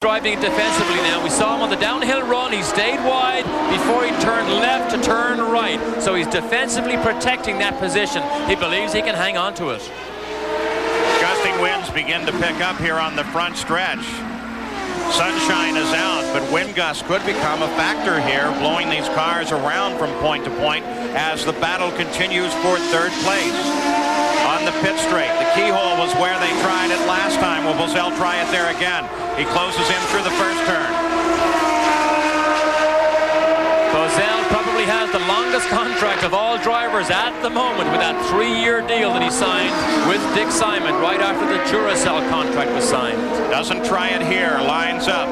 Driving defensively now. We saw him on the downhill run. He stayed wide before he turned left to turn right. So he's defensively protecting that position. He believes he can hang on to it. Gusting winds begin to pick up here on the front stretch. Sunshine is out, but wind gusts could become a factor here, blowing these cars around from point to point as the battle continues for third place. On the pit straight, the keyhole was where they tried it last time. Will Boesel try it there again? He closes in through the first turn. Boesel probably has the longest contract of all drivers at the moment with that 3-year deal that he signed with Dick Simon right after the Duracell contract was signed. Doesn't try it here, lines up.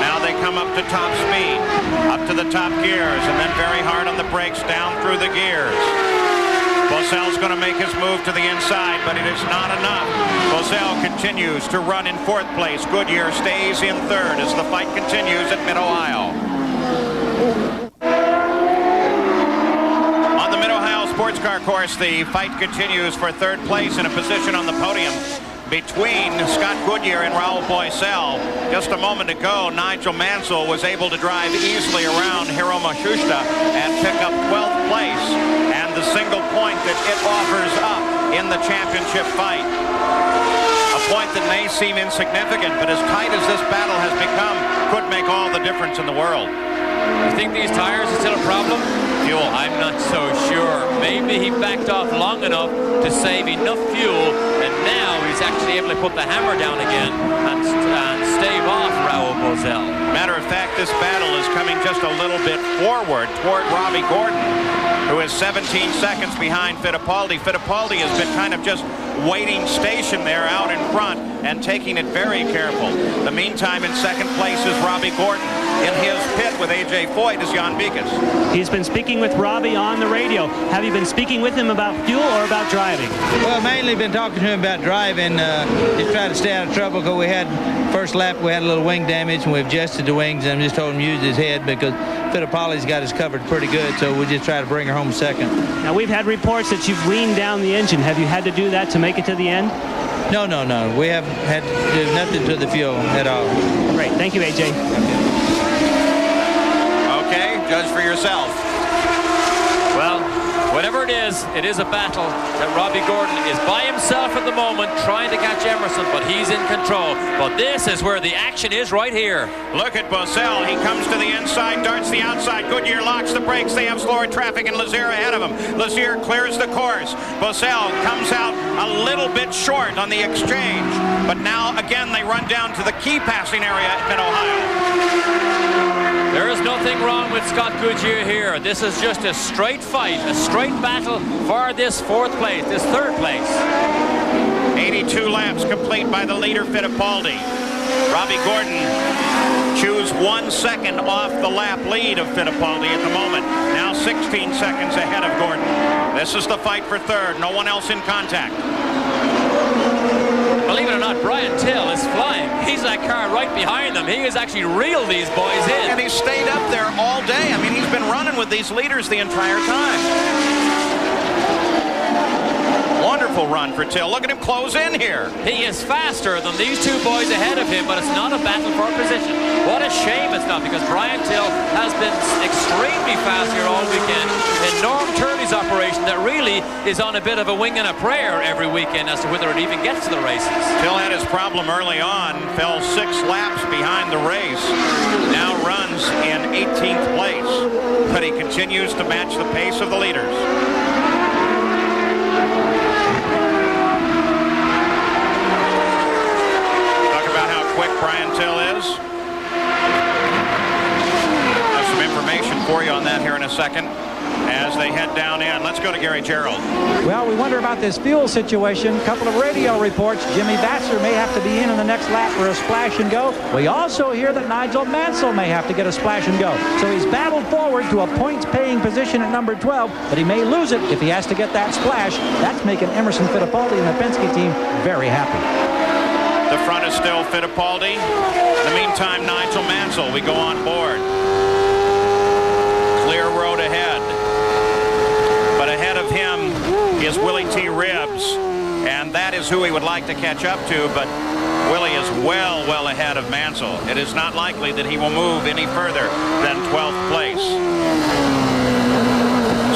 Now they come up to top speed, up to the top gears, and then very hard on the brakes down through the gears. Boesel's going to make his move to the inside, but it is not enough. Boesel continues to run in 4th place. Goodyear stays in 3rd as the fight continues at Mid-Ohio. On the Mid-Ohio Sports Car Course, the fight continues for 3rd place in a position on the podium between Scott Goodyear and Raul Boesel. Just a moment ago, Nigel Mansell was able to drive easily around Hiro Matsushita and pick up 12th place and the single point that it offers up in the championship fight. A point that may seem insignificant, but as tight as this battle has become, could make all the difference in the world. You think these tires are still a problem? Fuel, I'm not so sure. Maybe he backed off long enough to save enough fuel, and now he's actually able to put the hammer down again and stave off Raul Boesel. Matter of fact, this battle is coming just a little bit forward toward Robbie Gordon, who is 17 seconds behind Fittipaldi. Fittipaldi has been kind of just waiting station there out in front and taking it very careful. The meantime, in 2nd place is Robbie Gordon. In his pit with A.J. Foyt is Jan Bikas. He's been speaking with Robbie on the radio. Have you been speaking with him about fuel or about driving? Well, mainly been talking to him about driving. Just trying to stay out of trouble because we had first lap we had a little wing damage and we adjusted the wings, and I'm just told him to use his head because Fittipaldi's got us covered pretty good, so we'll just try to bring her home 2nd. Now, we've had reports that you've leaned down the engine. Have you had to do that to make it to the end? No. We haven't had to do nothing to the fuel at all. Great. Thank you, A.J. Okay, judge for yourself. Well, whatever it is a battle that Robbie Gordon is by himself at the moment trying to catch Emerson, but he's in control. But this is where the action is right here. Look at Boesel. He comes to the inside, darts the outside. Goodyear locks the brakes. They have slower traffic, and Lazier ahead of him. Lazier clears the course. Boesel comes out a little bit short on the exchange. But now, again, they run down to the key passing area at Mid-Ohio. There is nothing wrong with Scott Goodyear here. This is just a straight fight, a straight battle for this 4th place, this 3rd place. 82 laps complete by the leader, Fittipaldi. Robbie Gordon chews 1 second off the lap lead of Fittipaldi at the moment. Now 16 seconds ahead of Gordon. This is the fight for 3rd. No one else in contact. Believe it or not, Brian Till is flying. He's that car right behind them. He has actually reeled these boys in. And he stayed up there all day. I mean, he's been running with these leaders the entire time. Wonderful run for Till. Look at him close in here. He is faster than these 2 boys ahead of him, but it's not a battle for position. What a shame it's not, because Brian Till has been extremely fast here all weekend in Norm Turley's operation that really is on a bit of a wing and a prayer every weekend as to whether it even gets to the races. Till had his problem early on, fell 6 laps behind the race. Now runs in 18th place, but he continues to match the pace of the leaders. Quick Brian Till is. Have some information for you on that here in a second as they head down in. Let's go to Gary Gerald. Well, we wonder about this fuel situation. A couple of radio reports. Jimmy Vassar may have to be in the next lap for a splash and go. We also hear that Nigel Mansell may have to get a splash and go. So he's battled forward to a points-paying position at number 12, but he may lose it if he has to get that splash. That's making Emerson Fittipaldi and the Penske team very happy. The front is still Fittipaldi. In the meantime, Nigel Mansell, we go on board. Clear road ahead. But ahead of him is Willie T. Ribbs, and that is who he would like to catch up to, but Willie is well ahead of Mansell. It is not likely that he will move any further than 12th place.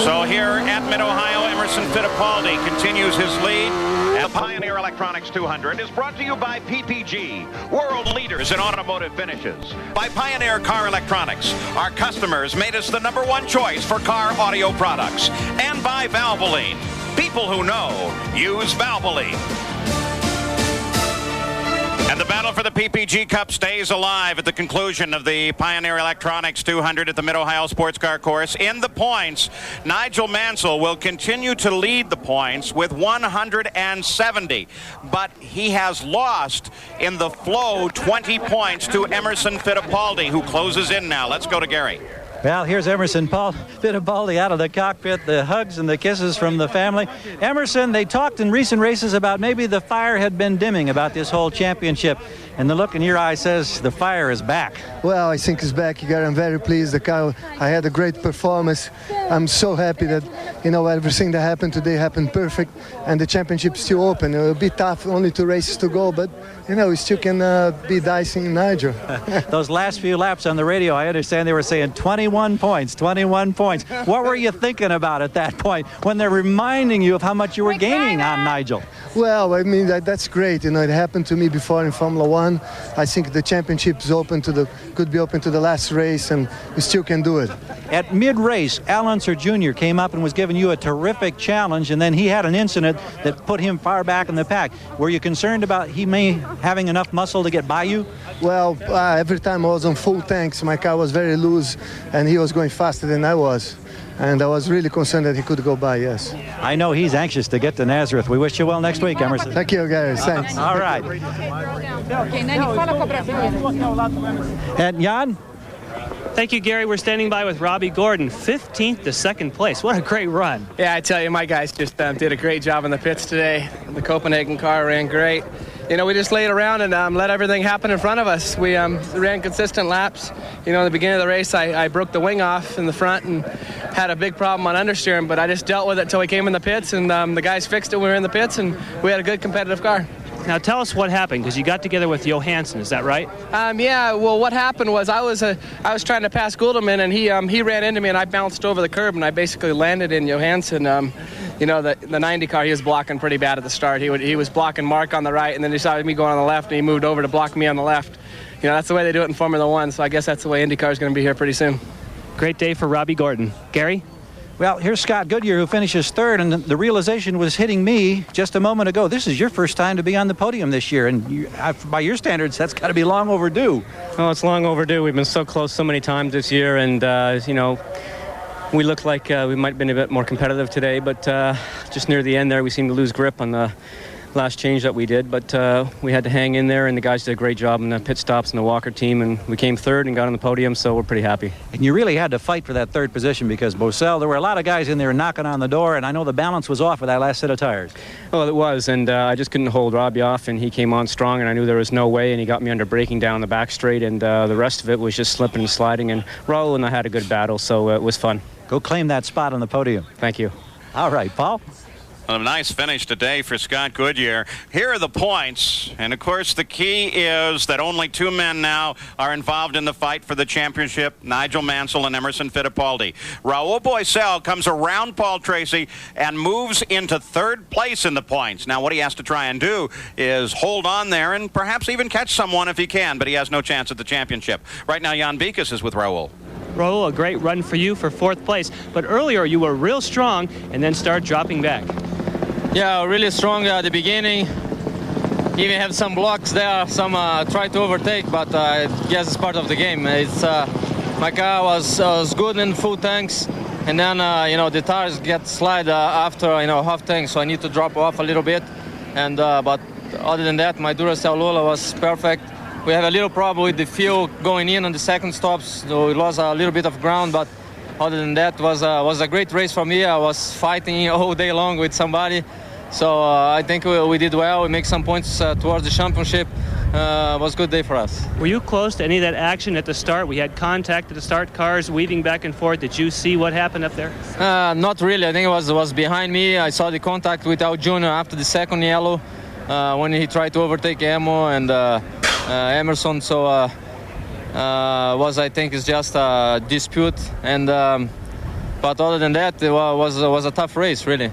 So here at Mid-Ohio, Emerson Fittipaldi continues his lead. And the Pioneer Electronics 200 is brought to you by PPG, world leaders in automotive finishes. By Pioneer Car Electronics, our customers made us the #1 choice for car audio products. And by Valvoline, people who know use Valvoline. And the battle for the PPG Cup stays alive at the conclusion of the Pioneer Electronics 200 at the Mid-Ohio Sports Car Course. In the points, Nigel Mansell will continue to lead the points with 170, but he has lost in the flow 20 points to Emerson Fittipaldi, who closes in now. Let's go to Gary. Well, here's Emerson Fittipaldi out of the cockpit, the hugs and the kisses from the family. Emerson, they talked in recent races about maybe the fire had been dimming about this whole championship, and the look in your eye says the fire is back. Well, I think it's back, Gary. I'm very pleased. The car, I had a great performance. I'm so happy that, everything that happened today happened perfect, and the championship's still open. It'll be tough, only 2 races to go, but, we still can be dicing Nigel. Those last few laps on the radio, I understand they were saying 21 points. What were you thinking about at that point when they're reminding you of how much you were gaining on Nigel? Well, I mean, that's great. It happened to me before in Formula One. I think the championship is could be open to the last race, and we still can do it. At mid-race, Al Unser Jr. came up and was giving you a terrific challenge, and then he had an incident that put him far back in the pack. Were you concerned about he may having enough muscle to get by you? Well, every time I was on full tanks, my car was very loose, and he was going faster than I was. And I was really concerned that he could go by, yes. I know he's anxious to get to Nazareth. We wish you well next week, Emerson. Thank you, guys. Thanks. All right. And Jan? Thank you, Gary. We're standing by with Robbie Gordon, 15th to 2nd place. What a great run. Yeah, I tell you, my guys just did a great job in the pits today. The Copenhagen car ran great. We just laid around and let everything happen in front of us. We ran consistent laps. In the beginning of the race, I broke the wing off in the front and had a big problem on understeering, but I just dealt with it until we came in the pits, and the guys fixed it when we were in the pits, and we had a good competitive car. Now tell us what happened, because you got together with Johansson, is that right? Yeah, well, what happened was I was trying to pass Goulderman, and he ran into me, and I bounced over the curb, and I basically landed in Johansson. The 90 car, he was blocking pretty bad at the start. He was blocking Mark on the right, and then he saw me going on the left, and he moved over to block me on the left. That's the way they do it in Formula One, so I guess that's the way IndyCar is going to be here pretty soon. Great day for Robbie Gordon. Gary? Well, here's Scott Goodyear, who finishes 3rd, and the realization was hitting me just a moment ago. This is your first time to be on the podium this year, and by your standards, that's got to be long overdue. Oh, it's long overdue. We've been so close so many times this year, and, we looked like we might have been a bit more competitive today, but just near the end there, we seemed to lose grip on the last change that we did, but we had to hang in there, and the guys did a great job in the pit stops and the Walker team, and we came 3rd and got on the podium, so we're pretty happy. And you really had to fight for that 3rd position because Bosell, there were a lot of guys in there knocking on the door, and I know the balance was off with that last set of tires. Well, it was, and I just couldn't hold Robbie off, and he came on strong, and I knew there was no way, and he got me under braking down the back straight, and the rest of it was just slipping and sliding, and Raul and I had a good battle, so it was fun. Go claim that spot on the podium. Thank you. All right, Paul. A nice finish today for Scott Goodyear. Here are the points, and of course the key is that only 2 men now are involved in the fight for the championship, Nigel Mansell and Emerson Fittipaldi. Raul Boesel comes around Paul Tracy and moves into 3rd place in the points. Now what he has to try and do is hold on there and perhaps even catch someone if he can, but he has no chance at the championship. Right now Jan Beekes is with Raul. Raul, a great run for you for 4th place, but earlier you were real strong and then start dropping back. Yeah, really strong at the beginning. Even have some blocks there, some try to overtake, but I guess it's part of the game. It's my car was good in full tanks, and then the tires get slide after half tank, so I need to drop off a little bit. And but other than that, my Duracell Lula was perfect. We have a little problem with the fuel going in on the second stops, so we lost a little bit of ground, but other than that, was a great race for me. I was fighting all day long with somebody. So I think we did well. We make some points towards the championship. It was a good day for us. Were you close to any of that action at the start? We had contact at the start, cars weaving back and forth. Did you see what happened up there? Not really. I think it was behind me. I saw the contact with Al Jr. after the second yellow. when he tried to overtake Emo and Emerson. So I think it's just a dispute. And but other than that, it was a tough race, really.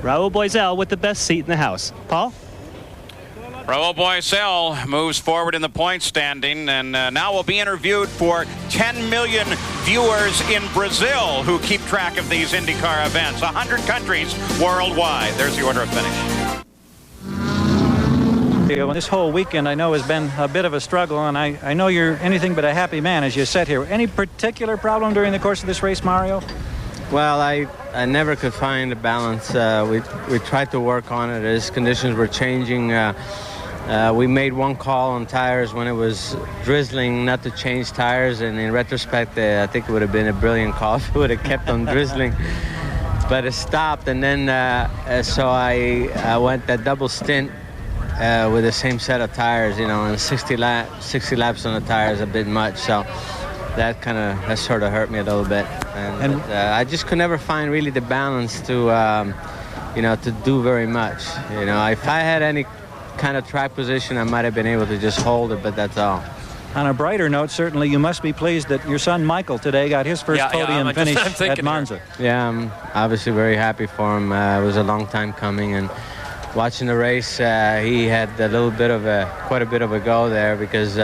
Raul Boesel with the best seat in the house. Paul? Raul Boesel moves forward in the point standing, and now will be interviewed for 10 million viewers in Brazil who keep track of these IndyCar events. 100 countries worldwide. There's the order of finish. This whole weekend I know has been a bit of a struggle, and I know you're anything but a happy man as you sit here. Any particular problem during the course of this race, Mario? Well, I never could find a balance. We tried to work on it as conditions were changing. We made one call on tires when it was drizzling not to change tires, and in retrospect, I think it would have been a brilliant call if we would have kept on drizzling. But it stopped, and then so I went that double stint with the same set of tires, and 60 laps on the tires a bit much. So that sort of hurt me a little bit, and I just could never find really the balance to to do very much. If I had any kind of track position, I might have been able to just hold it, but that's all. On a brighter note, certainly you must be pleased that your son Michael today got his first podium finish at Monza. Yeah, I'm obviously very happy for him. It was a long time coming, and watching the race, he had quite a bit of a go there, because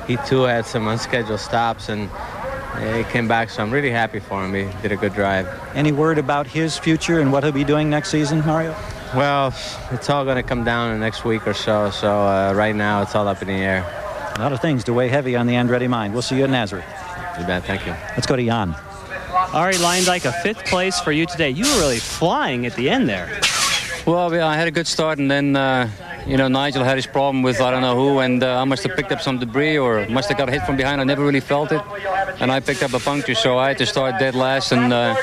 he too had some unscheduled stops, and he came back, so I'm really happy for him. He did a good drive. Any word about his future and what he'll be doing next season, Mario? Well, it's all going to come down in the next week or so. So right now, it's all up in the air. A lot of things to weigh heavy on the Andretti mind. We'll see you at Nazareth. You bet. Thank you. Let's go to Jan. Ari Leindyke, a 5th place for you today. You were really flying at the end there. Well, I had a good start, and then Nigel had his problem with I don't know who, and I must have picked up some debris or must have got hit from behind. I never really felt it, and I picked up a puncture, so I had to start dead last. And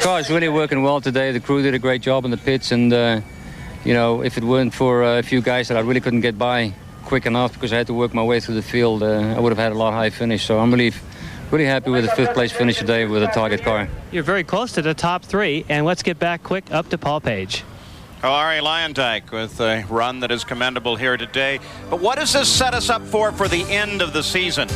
car is really working well today. The crew did a great job in the pits, and if it weren't for a few guys that I really couldn't get by quick enough because I had to work my way through the field, I would have had a lot high finish. So I'm really happy with the 5th place finish today with a target car. You're very close to the top 3, and let's get back quick up to Paul Page. Ari Leindyke with a run that is commendable here today. But what does this set us up for the end of the season?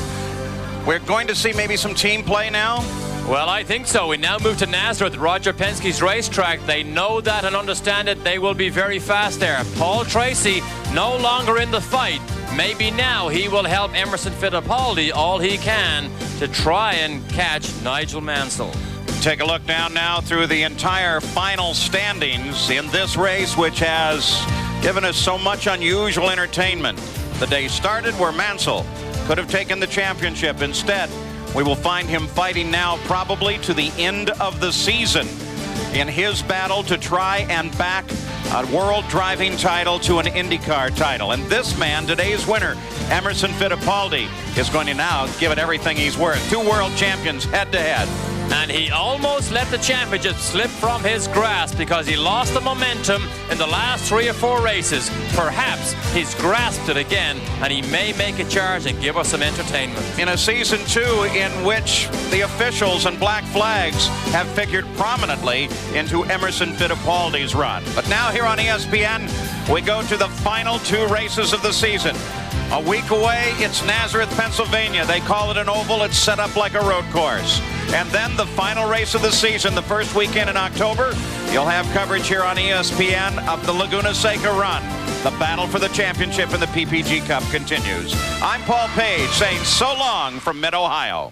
We're going to see maybe some team play now? Well, I think so. We now move to Nazareth, Roger Penske's racetrack. They know that and understand it. They will be very fast there. Paul Tracy no longer in the fight. Maybe now he will help Emerson Fittipaldi all he can to try and catch Nigel Mansell. Take a look down now through the entire final standings in this race, which has given us so much unusual entertainment. The day started where Mansell could have taken the championship. Instead, we will find him fighting now probably to the end of the season in his battle to try and back a world driving title to an IndyCar title. And this man, today's winner, Emerson Fittipaldi, is going to now give it everything he's worth. 2 world champions head-to-head. And he almost let the championship slip from his grasp because he lost the momentum in the last 3 or 4 races. Perhaps he's grasped it again, and he may make a charge and give us some entertainment. In a season 2 in which the officials and black flags have figured prominently into Emerson Fittipaldi's run. But now here on ESPN, we go to the final 2 races of the season. A week away, it's Nazareth, Pennsylvania. They call it an oval. It's set up like a road course. And then the final race of the season, the first weekend in October, you'll have coverage here on ESPN of the Laguna Seca run. The battle for the championship in the PPG Cup continues. I'm Paul Page saying so long from Mid-Ohio.